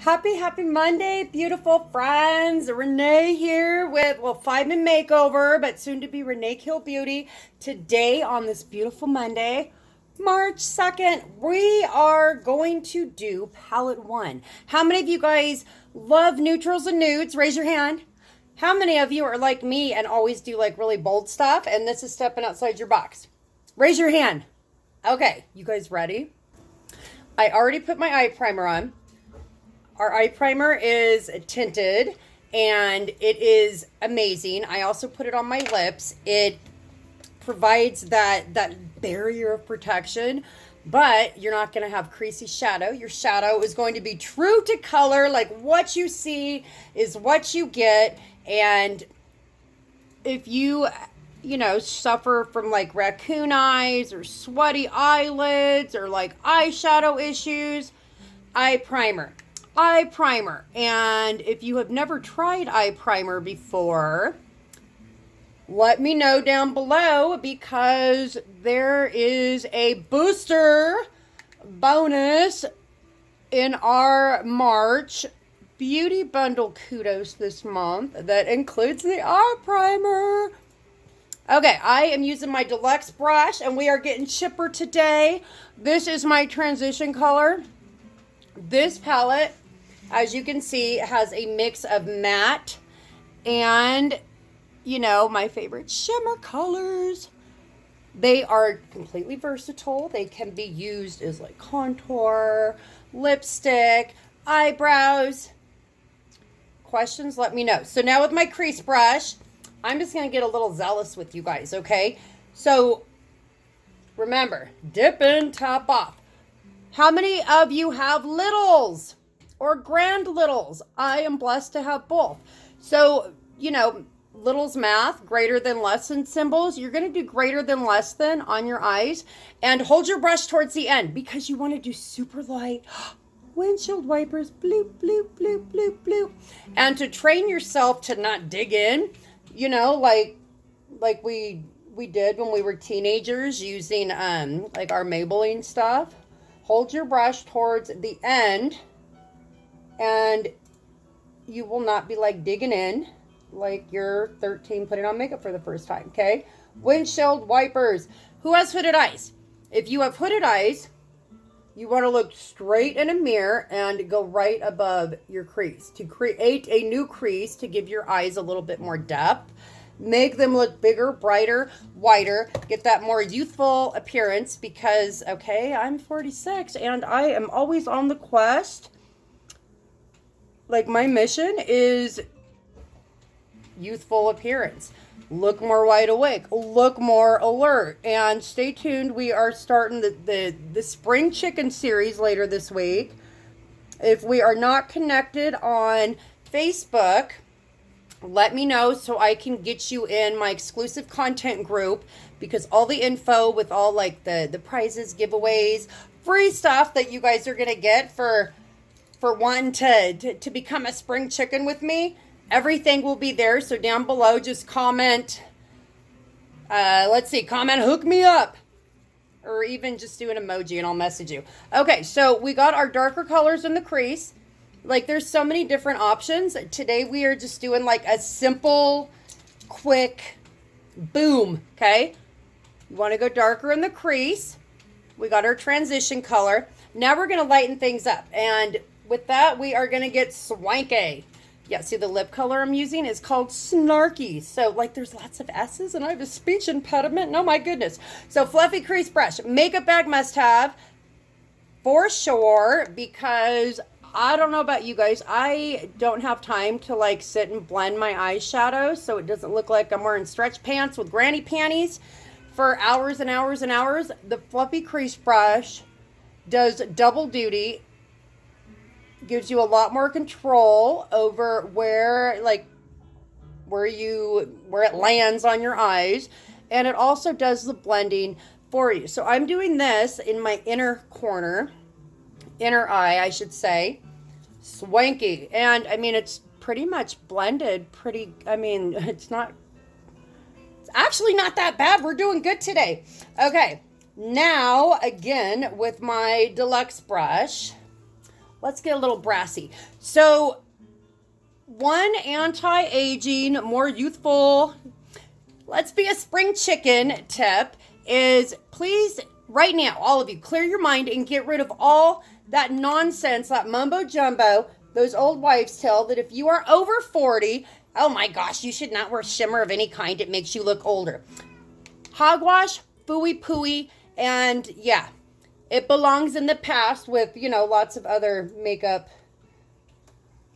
Happy Monday, beautiful friends. Renee here with, well, Fiveman Makeover, but soon to be Renee Kill Beauty. Today on this beautiful Monday, March 2nd, we are going to do palette one. How many of you guys love neutrals and nudes? Raise your hand. How many of you are like me and always do like really bold stuff and this is stepping outside your box? Raise your hand. Okay, you guys ready? I already put my eye primer on. Our eye primer is tinted and it is amazing. I also put it on my lips. It provides that barrier of protection, but you're not going to have creasy shadow. Your shadow is going to be true to color. Like what you see is what you get. And if you suffer from like raccoon eyes or sweaty eyelids or like eyeshadow issues, eye primer. Eye primer. And if you have never tried eye primer before, let me know down below because there is a booster bonus in our March beauty bundle kudos this month that includes the eye primer. Okay, I am using my deluxe brush and we are getting chipper today. This is my transition color. This palette, as you can see, has a mix of matte and, my favorite shimmer colors. They are completely versatile. They can be used as like contour, lipstick, eyebrows. Questions, let me know. So now with my crease brush, I'm just going to get a little zealous with you guys, okay? So remember, dip in, top off. How many of you have littles or grand littles? I am blessed to have both. So, littles math, greater than less than symbols. You're going to do greater than less than on your eyes. And hold your brush towards the end because you want to do super light windshield wipers, bloop, bloop, bloop, bloop, bloop. And to train yourself to not dig in, like we did when we were teenagers using like our Maybelline stuff. Hold your brush towards the end and you will not be like digging in like you're 13 putting on makeup for the first time, okay? Windshield wipers. Who has hooded eyes? If you have hooded eyes, you want to look straight in a mirror and go right above your crease to create a new crease to give your eyes a little bit more depth. Make them look bigger, brighter, wider, get that more youthful appearance because, okay, I'm 46 and I am always on the quest. Like my mission is youthful appearance. Look more wide awake, look more alert, and stay tuned. We are starting the spring chicken series later this week. If we are not connected on Facebook, let me know so I can get you in my exclusive content group because all the info with all like the prizes, giveaways, free stuff that you guys are going to get for wanting to become a spring chicken with me, everything will be there. So down below, just comment, comment hook me up or even just do an emoji and I'll message you. Okay, so we got our darker colors in the crease. Like there's so many different options. Today we are just doing like a simple, quick boom, okay? You want to go darker in the crease. We got our transition color. Now we're going to lighten things up. And with that, we are going to get swanky. Yeah, see the lip color I'm using is called Snarky. So like there's lots of S's and I have a speech impediment. No, my goodness. So fluffy crease brush. Makeup bag must have for sure because I don't know about you guys. I don't have time to like sit and blend my eyeshadow so it doesn't look like I'm wearing stretch pants with granny panties for hours and hours and hours. The fluffy crease brush does double duty. Gives you a lot more control over where it lands on your eyes. And it also does the blending for you. So I'm doing this in my inner eye, I should say. Swanky. And I mean, it's pretty much blended it's actually not that bad. We're doing good today. Okay. Now, again, with my deluxe brush, let's get a little brassy. So one anti-aging, more youthful, let's be a spring chicken tip is please, right now, all of you, clear your mind and get rid of all that nonsense, that mumbo jumbo, those old wives' tale that if you are over 40, oh my gosh, you should not wear shimmer of any kind. It makes you look older. Hogwash, phooey pooey, and yeah, it belongs in the past with, you know, lots of other makeup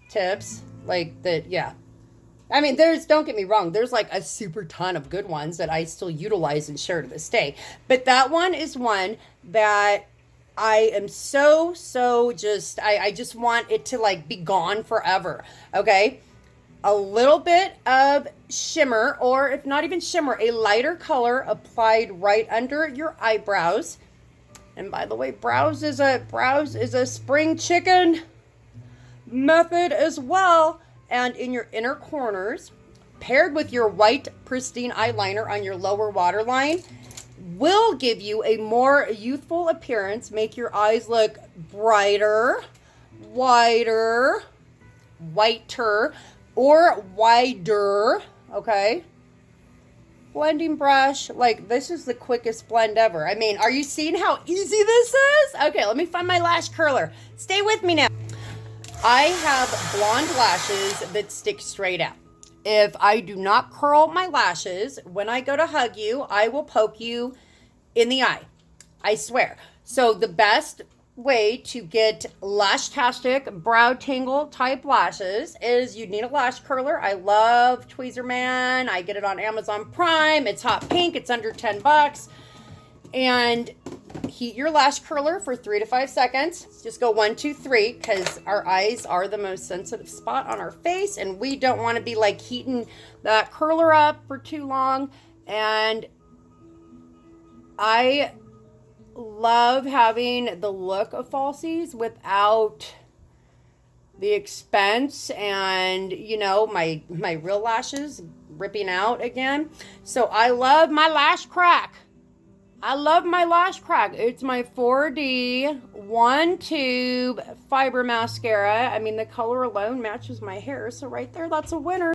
tips like that. Yeah. I mean, don't get me wrong, there's like a super ton of good ones that I still utilize and share to this day. But that one is one that I am so just, I just want it to like be gone forever. Okay. A little bit of shimmer, or if not even shimmer, a lighter color applied right under your eyebrows. And by the way, brows is a spring chicken method as well. And in your inner corners, paired with your white pristine eyeliner on your lower waterline, will give you a more youthful appearance, make your eyes look brighter, wider, whiter, or wider, okay? Blending brush, like this is the quickest blend ever. I mean, are you seeing how easy this is? Okay, let me find my lash curler. Stay with me now. I have blonde lashes that stick straight out. If I do not curl my lashes, when I go to hug you, I will poke you in the eye. I swear. So the best way to get Lashtastic brow tangle type lashes is you need a lash curler. I love Tweezerman. I get it on Amazon Prime. It's hot pink. It's under 10 bucks. And heat your lash curler for 3 to 5 seconds. Just go 1, 2, 3 because our eyes are the most sensitive spot on our face and we don't want to be like heating that curler up for too long. And I love having the look of falsies without the expense and, you know, my real lashes ripping out again. So I love my lash crack. I love my lash crack. It's my 4D 1-tube fiber mascara. I mean, the color alone matches my hair. So right there, that's a winner.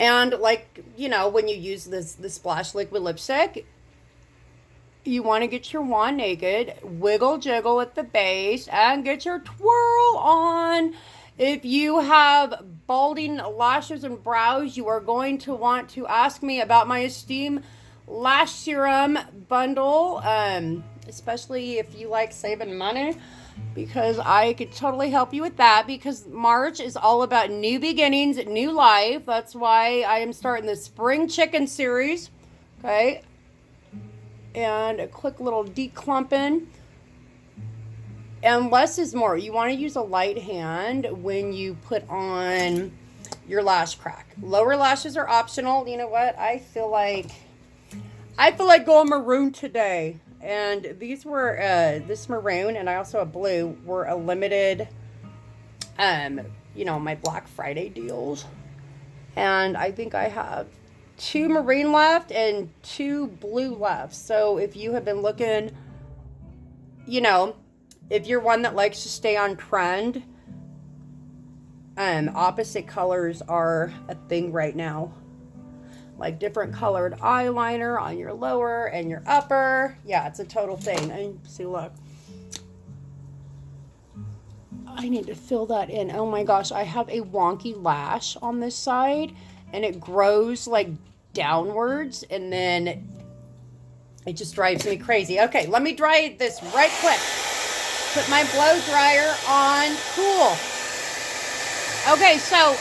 And like, you know, when you use the Splash Liquid Lipstick, you want to get your wand naked, wiggle jiggle at the base, and get your twirl on. If you have balding lashes and brows, you are going to want to ask me about my Esteem Lash Serum bundle, especially if you like saving money, because I could totally help you with that, because March is all about new beginnings, new life. That's why I am starting the Spring Chicken series, okay? And a quick little declumping. And less is more. You want to use a light hand when you put on your lash crack. Lower lashes are optional. You know what? I feel like going maroon today. And these were, this maroon and I also have blue were a limited, you know, my Black Friday deals. And I think I have 2 marine left and 2 blue left. So if you have been looking, you know, if you're one that likes to stay on trend, opposite colors are a thing right now. Like different colored eyeliner on your lower and your upper. Yeah, it's a total thing. And see, look. I need to fill that in. Oh my gosh, I have a wonky lash on this side and it grows like downwards and then it just drives me crazy. Okay, let me dry this right quick. Put my blow dryer on cool. Okay, so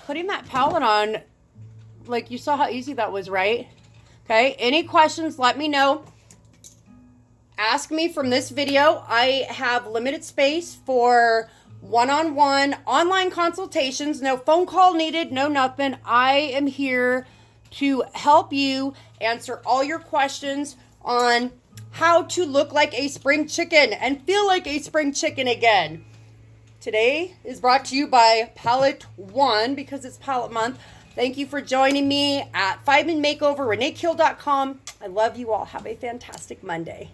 putting that palette on, like you saw how easy that was, right? Okay, any questions, let me know. Ask me from this video. I have limited space for one-on-one online consultations. No phone call needed, no nothing. I am here to help you answer all your questions on how to look like a spring chicken and feel like a spring chicken again. Today is brought to you by Palette One because it's Palette Month. Thank you for joining me at 5 Min Makeover, ReneeKiel.com. I love you all. Have a fantastic Monday.